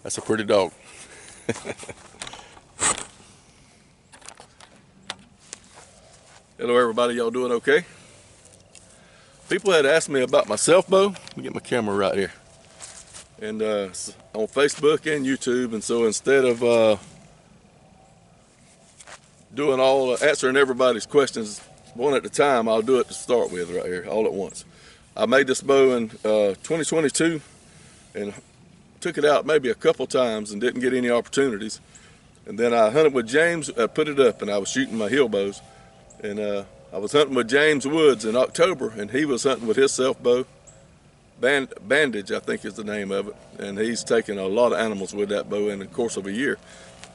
That's a pretty dog. Hello everybody, y'all doing okay? People had asked me about my Selfbow. Let me get my camera right here. And on Facebook and YouTube, and so instead of answering everybody's questions one at a time, I'll do it to start with right here, all at once. I made this bow in 2022 and took it out maybe a couple times and didn't get any opportunities. And then I hunted with James, put it up, and I was shooting my hill bows. And I was hunting with James Woods in October, and he was hunting with his Selfbow. Bandage, I think is the name of it. And he's taken a lot of animals with that bow in the course of a year.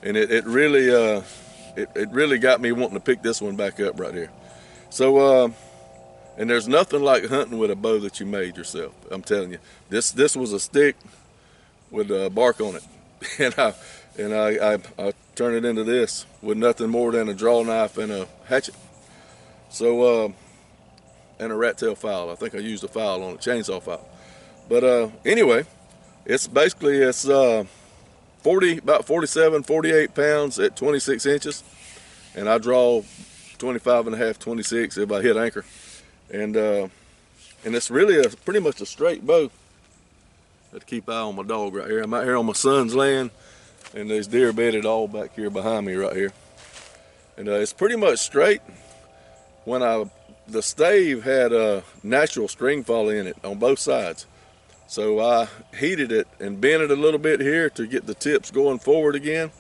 And it really got me wanting to pick this one back up right here. So, and there's nothing like hunting with a bow that you made yourself. I'm telling you, this was a stick with bark on it, and I turned it into this with nothing more than a draw knife and a hatchet. So, and a rat tail file. I think I used a file on it, chainsaw file. But anyway, it's basically about 47, 48 pounds at 26 inches, and I draw 25 and a half, 26 if I hit anchor, and it's really pretty much a straight bow. I have to keep eye on my dog right here. I'm out here on my son's land, and there's deer bedded all back here behind me right here, and it's pretty much straight. When the stave had a natural string fall in it on both sides, so I heated it and bent it a little bit here to get the tips going forward again.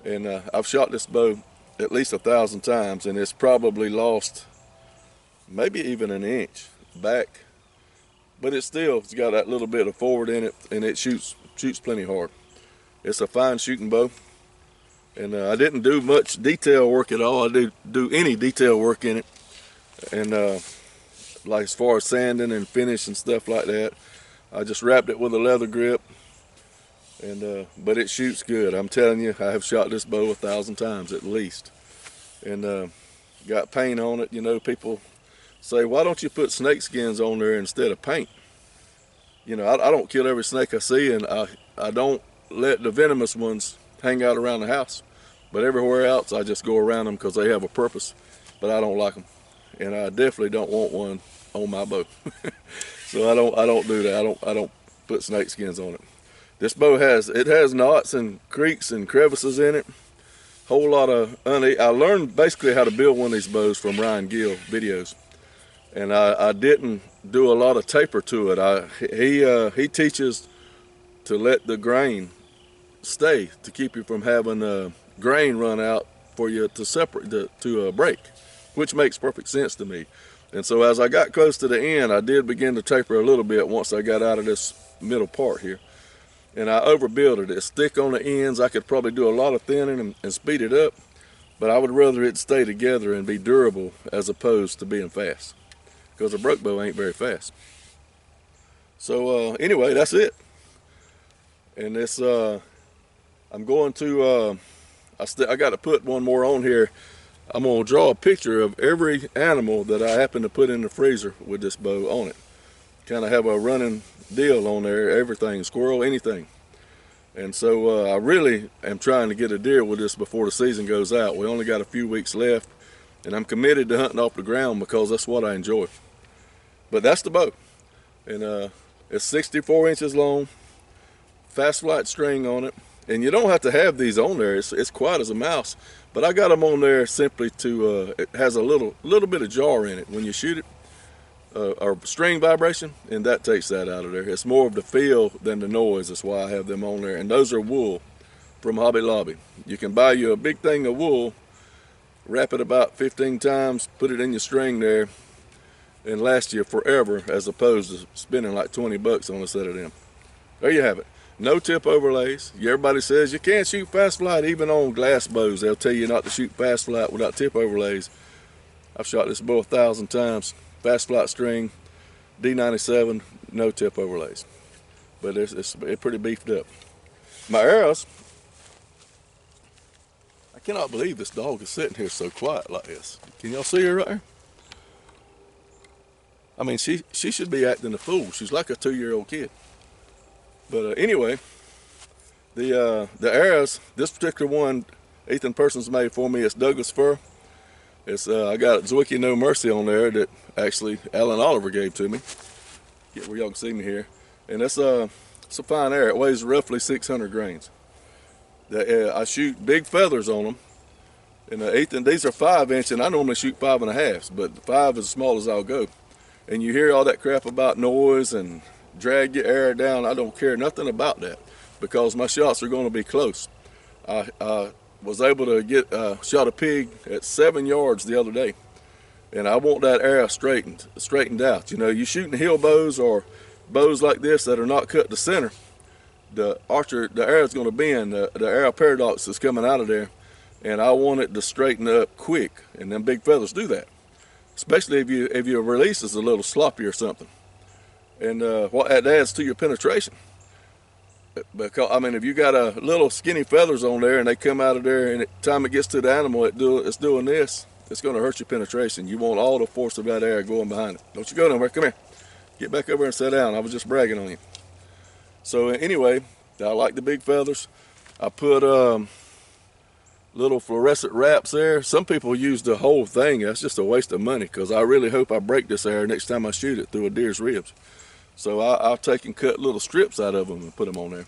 And I've shot this bow at least 1,000 times, and it's probably lost maybe even an inch back, but it's got that little bit of forward in it, and it shoots plenty hard. It's a fine shooting bow, and I didn't do much detail work at all. I didn't do any detail work in it, and like as far as sanding and finish and stuff like that, I just wrapped it with a leather grip, and but it shoots good. I'm telling you, I have shot this bow 1,000 times at least, and got paint on it. You know, people say, why don't you put snake skins on there instead of paint? You know, I don't kill every snake I see, and I don't let the venomous ones hang out around the house, but everywhere else I just go around them because they have a purpose, but I don't like them, and I definitely don't want one on my bow. So I don't do that. I don't put snake skins on it. This bow has knots and creaks and crevices in it. Whole lot of I learned basically how to build one of these bows from Ryan Gill videos, and I didn't do a lot of taper to it. He teaches to let the grain stay to keep you from having grain run out for you to separate to break, which makes perfect sense to me. And so as I got close to the end, I did begin to taper a little bit once I got out of this middle part here. And I overbuilt it. It's thick on the ends. I could probably do a lot of thinning and speed it up, but I would rather it stay together and be durable as opposed to being fast, because a broke bow ain't very fast. So anyway, that's it. And this, I'm going to, I got to put one more on here. I'm going to draw a picture of every animal that I happen to put in the freezer with this bow on it. Kind of have a running deal on there, everything, squirrel, anything. And so I really am trying to get a deer with this before the season goes out. We only got a few weeks left, and I'm committed to hunting off the ground because that's what I enjoy. But that's the bow. And it's 64 inches long, fast flight string on it. And you don't have to have these on there. It's quiet as a mouse. But I got them on there simply to, it has a little bit of jar in it when you shoot it, or string vibration, and that takes that out of there. It's more of the feel than the noise. That's why I have them on there. And those are wool from Hobby Lobby. You can buy you a big thing of wool, wrap it about 15 times, put it in your string there, and last you forever, as opposed to spending like 20 bucks on a set of them. There you have it. No tip overlays. Everybody says you can't shoot fast flight, even on glass bows. They'll tell you not to shoot fast flight without tip overlays. I've shot this bow 1,000 times. Fast flight string, D97, no tip overlays. But it's pretty beefed up. My arrows, I cannot believe this dog is sitting here so quiet like this. Can y'all see her right here? I mean, she should be acting a fool. She's like a 2-year-old kid. But anyway, The arrows, this particular one, Ethan Persons made for me. It's Douglas fir. It's I got Zwicky No Mercy on there that actually Alan Oliver gave to me. Get where y'all can see me here, and it's a fine arrow. It weighs roughly 600 grains. I shoot big feathers on them, and Ethan, these are 5-inch, and I normally shoot 5.5s, but 5 is as small as I'll go. And you hear all that crap about noise and drag your arrow down. I don't care nothing about that because my shots are going to be close. I was able to get shot a pig at 7 yards the other day, and I want that arrow straightened out. You know, you shooting hill bows or bows like this that are not cut to center, the arrow is going to bend. The arrow paradox is coming out of there, and I want it to straighten up quick. And them big feathers do that, especially if your release is a little sloppy or something. And what that adds to your penetration. Because I mean, if you got a little skinny feathers on there and they come out of there, and the time it gets to the animal, it's doing this, it's going to hurt your penetration. You want all the force of that arrow going behind it. Don't you go nowhere. Come here. Get back over and sit down. I was just bragging on you. So anyway, I like the big feathers. I put little fluorescent wraps there. Some people use the whole thing. That's just a waste of money because I really hope I break this arrow next time I shoot it through a deer's ribs. So I'll take and cut little strips out of them and put them on there.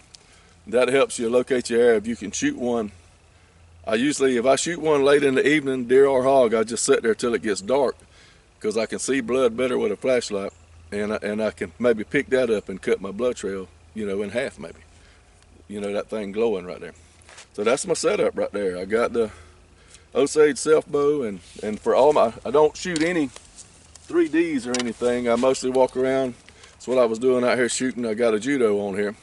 That helps you locate your arrow. If you can shoot one, if I shoot one late in the evening, deer or hog, I just sit there till it gets dark because I can see blood better with a flashlight, and I can maybe pick that up and cut my blood trail, you know, in half maybe. You know, that thing glowing right there. So that's my setup right there. I got the Osage Selfbow, and for all I don't shoot any 3Ds or anything. I mostly walk around. That's what I was doing out here shooting. I got a judo on here,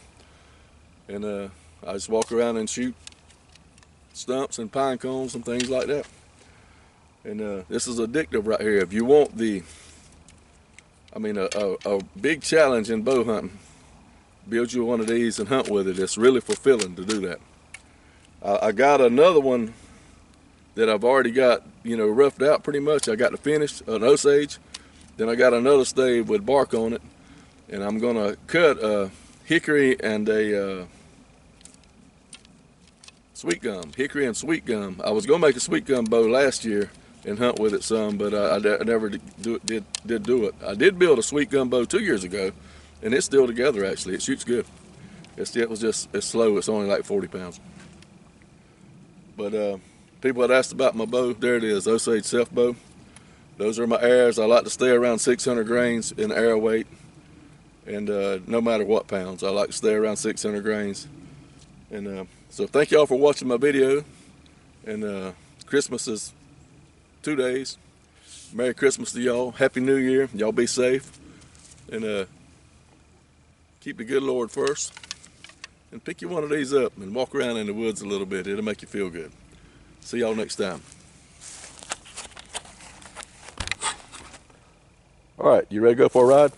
and I just walk around and shoot stumps and pine cones and things like that. And this is addictive right here. If you want a big challenge in bow hunting, build you one of these and hunt with it. It's really fulfilling to do that. I got another one that I've already got, you know, roughed out pretty much. I got to finish an Osage. Then I got another stave with bark on it. And I'm gonna cut a hickory and a sweet gum. Hickory and sweet gum. I was gonna make a sweet gum bow last year and hunt with it some, but I never did do it. I did build a sweet gum bow 2 years ago, and it's still together actually. It shoots good. It's slow. It's only like 40 pounds. But people had asked about my bow. There it is, Osage Selfbow. Those are my arrows. I like to stay around 600 grains in arrow weight. And no matter what pounds, I like to stay around 600 grains. And so thank y'all for watching my video. And Christmas is 2 days. Merry Christmas to y'all. Happy New Year. Y'all be safe. And keep the good Lord first. And pick you one of these up and walk around in the woods a little bit. It'll make you feel good. See y'all next time. All right, you ready to go for a ride?